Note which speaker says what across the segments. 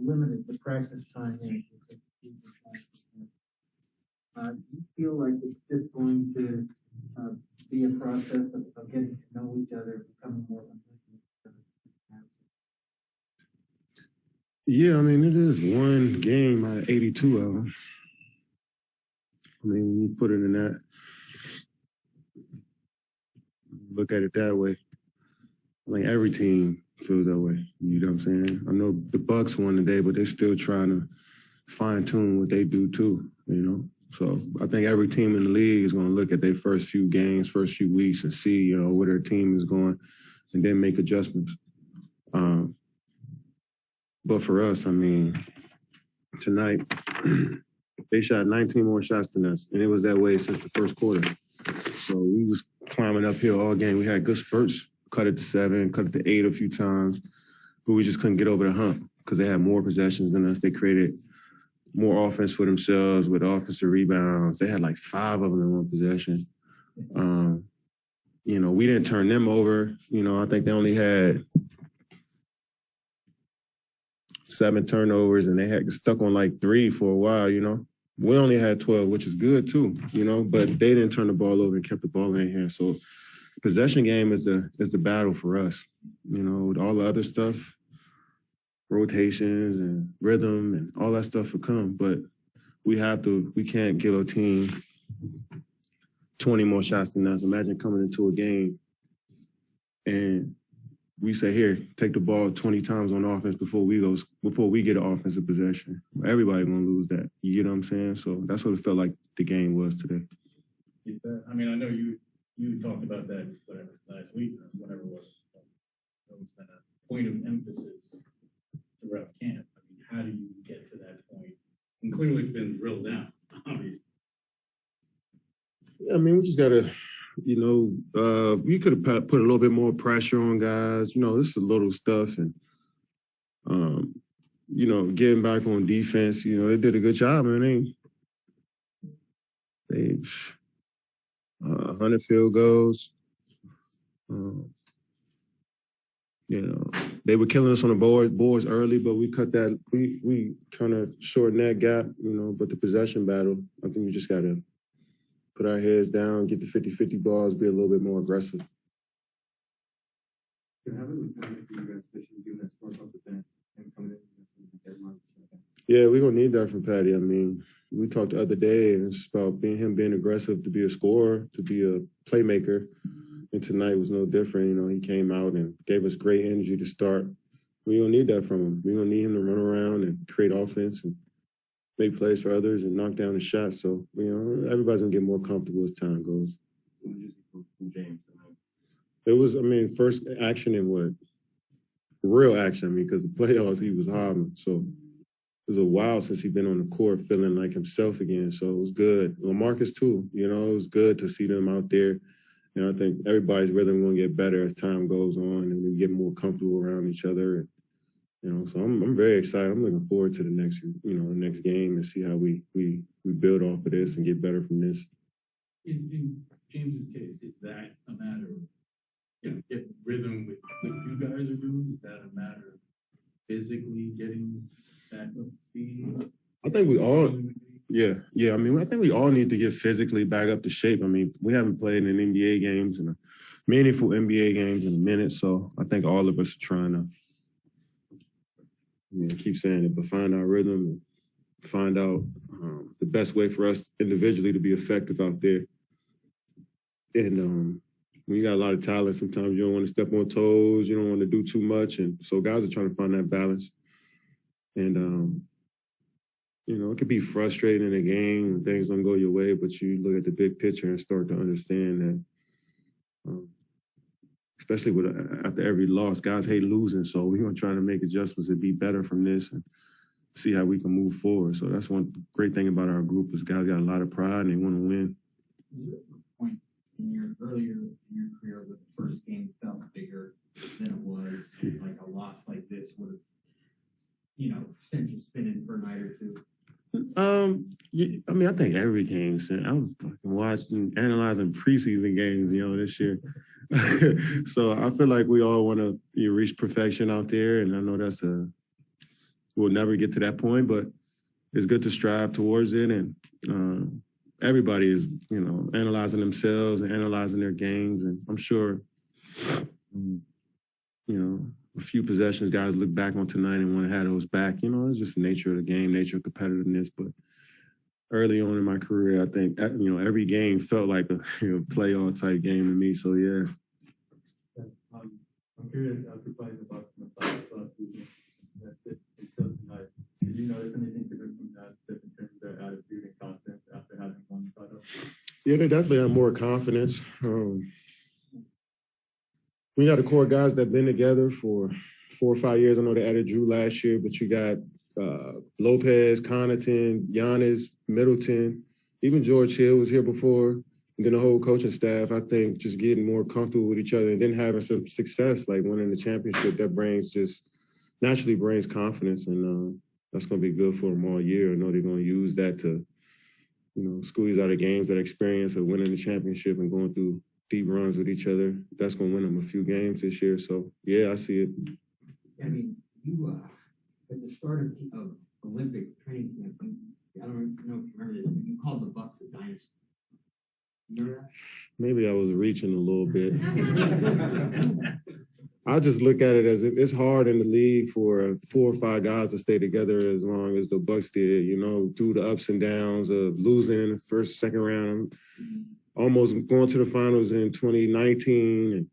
Speaker 1: limited the practice time is. Do you feel like it's just going to be a process of getting to know each other, becoming more familiar?
Speaker 2: Yeah, I mean, it is one game out of 82 of them. I mean, when you put it in that, look at it that way. I think every team feels that way. You know what I'm saying? I know the Bucks won today, but they're still trying to fine tune what they do too, you know? So I think every team in the league is going to look at their first few games, first few weeks and see, you know, where their team is going and then make adjustments. But for us, I mean, tonight, they shot 19 more shots than us, and it was that way since the first quarter. So we was climbing uphill all game. We had good spurts, cut it to 7, cut it to 8 a few times, but we just couldn't get over the hump because they had more possessions than us. They created more offense for themselves with offensive rebounds. They had like 5 of them in one possession. You know, we didn't turn them over. You know, I think they only had 7 turnovers, and they had stuck on like 3 for a while, you know. We only had 12, which is good too, you know, but they didn't turn the ball over and kept the ball in their hand. So possession game is the battle for us, you know, with all the other stuff, rotations and rhythm and all that stuff will come. But we can't give a team 20 more shots than us. Imagine coming into a game and we say, here, take the ball 20 times on offense before we get an offensive possession. Everybody gonna lose that. You get what I'm saying? So that's what it felt like the game was today.
Speaker 3: I mean, I know you talked about that last week or whatever it was. That was kind of point of emphasis throughout camp. I mean, how do you get to that point? And clearly it's been drilled down, obviously.
Speaker 2: I mean, we just gotta, you know, we could have put a little bit more pressure on guys. You know, this is little stuff, and you know, getting back on defense. You know, they did a good job, man. They 100 field goals. You know, they were killing us on the boards early, but we cut that. We kind of shortened that gap. You know, but the possession battle, I think we just gotta put our heads down, get the 50-50 balls, be a little bit more aggressive. Yeah, we're going to need that from Patty. I mean, we talked the other day, and it's about him being aggressive to be a scorer, to be a playmaker. And tonight was no different. You know, he came out and gave us great energy to start. We don't need that from him. We don't need him to run around and create offense and make plays for others and knock down the shots. So, you know, everybody's going to get more comfortable as time goes. It was, I mean, first action in what? Real action, I mean, because the playoffs, he was hobbling. So it was a while since he'd been on the court feeling like himself again. So it was good. LaMarcus, too. You know, it was good to see them out there. And I think everybody's rhythm going to get better as time goes on and we get more comfortable around each other. And, you know, so I'm very excited. I'm looking forward to the next game and see how we build off of this and get better from this.
Speaker 3: In James's case, is that a matter of, you know, get rhythm with what you guys are doing? Is that a matter of physically getting back up to speed?
Speaker 2: I think we all, I mean, I think we all need to get physically back up to shape. I mean, we haven't played in NBA games and meaningful NBA games in a minute, so I think all of us are trying to, you know, keep saying it, but find our rhythm and find out the best way for us individually to be effective out there. And when you got a lot of talent, sometimes you don't want to step on toes, you don't want to do too much, and so guys are trying to find that balance. And you know, it could be frustrating in a game when things don't go your way, but you look at the big picture and start to understand that, especially after every loss, guys hate losing. So we're going to try to make adjustments and be better from this and see how we can move forward. So that's one great thing about our group is guys got a lot of pride and they want to win.
Speaker 1: Was there a point earlier in your career where the first game felt bigger than it was, and like a loss like this would have, you know, sent you spinning for a night or two?
Speaker 2: I mean, I think every game. I was fucking analyzing preseason games, you know, this year. So I feel like we all want to reach perfection out there, and I know that's a we'll never get to that point, but it's good to strive towards it. And everybody is, analyzing themselves and analyzing their games. And I'm sure, a few possessions, guys look back on tonight and want to have those back. It's just the nature of the game, nature of competitiveness. But early on in my career, I think, every game felt like a playoff type game to me. So, yeah.
Speaker 4: I'm curious, after playing the Bucks in the playoffs last season, until tonight, did you notice anything different from that in terms of their attitude and confidence after having won the title?
Speaker 2: Yeah, they definitely have more confidence. We got a core guys that have been together for 4 or 5 years. I know they added Drew last year, but you got Lopez, Connaughton, Giannis, Middleton, even George Hill was here before. And then the whole coaching staff, I think, just getting more comfortable with each other and then having some success, like winning the championship, that naturally brings confidence. And that's going to be good for them all year. I know they're going to use that to, squeeze out of games, that experience of winning the championship and going through deep runs with each other. That's going to win them a few games this year. So, yeah, I see it.
Speaker 1: I mean, you, at the start of Olympic training camp, I don't know if you remember this, but you called the Bucks a dynasty. You know that?
Speaker 2: Maybe I was reaching a little bit. I just look at it as it's hard in the league for 4 or 5 guys to stay together as long as the Bucks did, through the ups and downs of losing in the first, second round, almost going to the finals in 2019. And,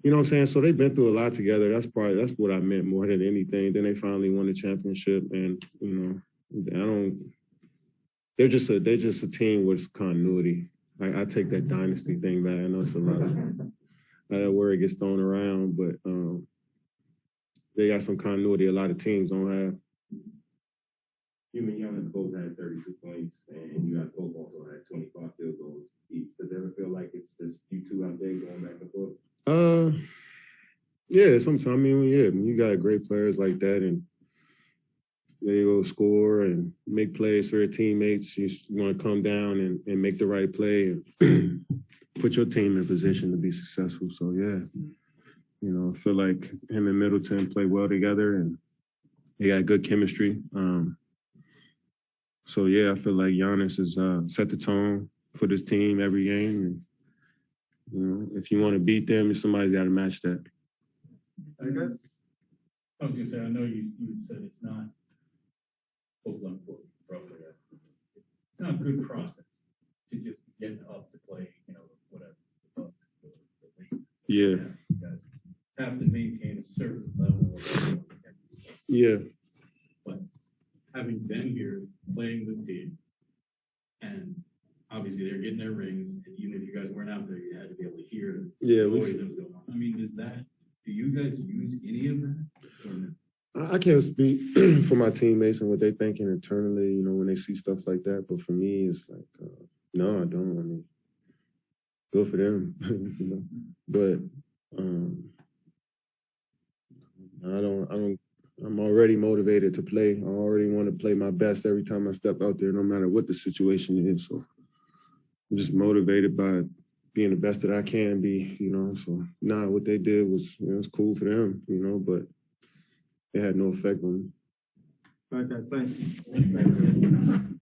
Speaker 2: you know what I'm saying? So they've been through a lot together. That's what I meant more than anything. Then they finally won the championship. And, they're just a team with continuity. I take that dynasty thing back. I know it's a lot of that word gets thrown around, but they got some continuity a lot of teams don't have.
Speaker 5: You and Giannis both had 32 points, and you guys both also had 25 field goals each. Does it ever feel like it's just you two out there going back and forth?
Speaker 2: Yeah, sometimes. When you got great players like that, and they go score and make plays for your teammates, you want to come down and make the right play and put your team in position to be successful. So, yeah, I feel like him and Middleton play well together and they got good chemistry. So, yeah, I feel like Giannis has set the tone for this team every game. And, if you want to beat them, somebody's got to match that.
Speaker 3: I was going to say, I know you said it's not it's not a good process to just get up to play, whatever.
Speaker 2: Yeah.
Speaker 3: You guys have to maintain a certain level of
Speaker 2: yeah.
Speaker 3: But having been here playing this team, and obviously they're getting their rings, and even if you guys weren't out there, you had to be able to hear the noise that was going on. I mean, do you guys use any of that? Or no?
Speaker 2: I can't speak for my teammates and what they're thinking internally, when they see stuff like that. But for me, it's like, no, I don't. I mean, good for them, But I'm already motivated to play. I already want to play my best every time I step out there, no matter what the situation is. So I'm just motivated by being the best that I can be, So, what they did was, it's cool for them, but it had no effect on me.
Speaker 4: All right, guys, thanks.